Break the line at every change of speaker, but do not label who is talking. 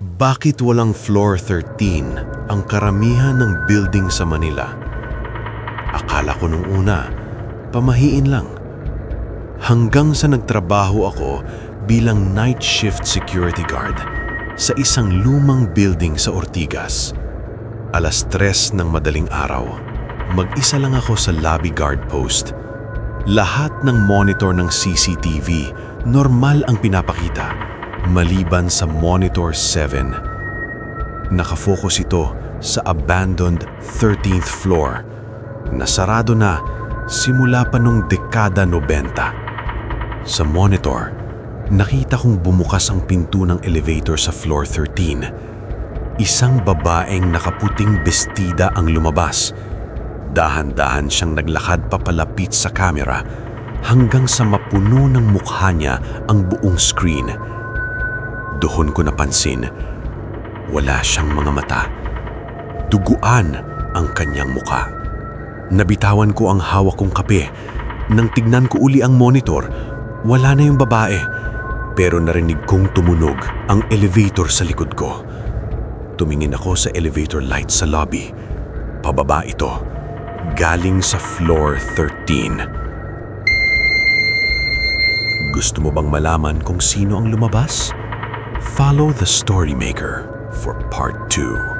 Bakit walang floor 13 ang karamihan ng building sa Manila? Akala ko nung una, pamahiin lang. Hanggang sa nagtrabaho ako bilang night shift security guard sa isang lumang building sa Ortigas. 3:00 ng madaling araw, mag-isa lang ako sa lobby guard post. Lahat ng monitor ng CCTV, normal ang pinapakita, maliban sa monitor 7. Nakafocus ito sa abandoned 13th floor, nasarado na simula pa nung dekada 90. Sa monitor, nakita kong bumukas ang pinto ng elevator sa floor 13. Isang babaeng nakaputing bestida ang lumabas. Dahan-dahan siyang naglakad papalapit sa kamera hanggang sa mapuno ng mukha niya ang buong screen. Doon ko napansin, wala siyang mga mata. Duguan ang kanyang mukha. Nabitawan ko ang hawak kong kape. Nang tignan ko uli ang monitor, wala na yung babae. Pero narinig kong tumunog ang elevator sa likod ko. Tumingin ako sa elevator light sa lobby. Pababa ito, galing sa floor 13. Gusto mo bang malaman kung sino ang lumabas? Follow the Storymaker for part 2.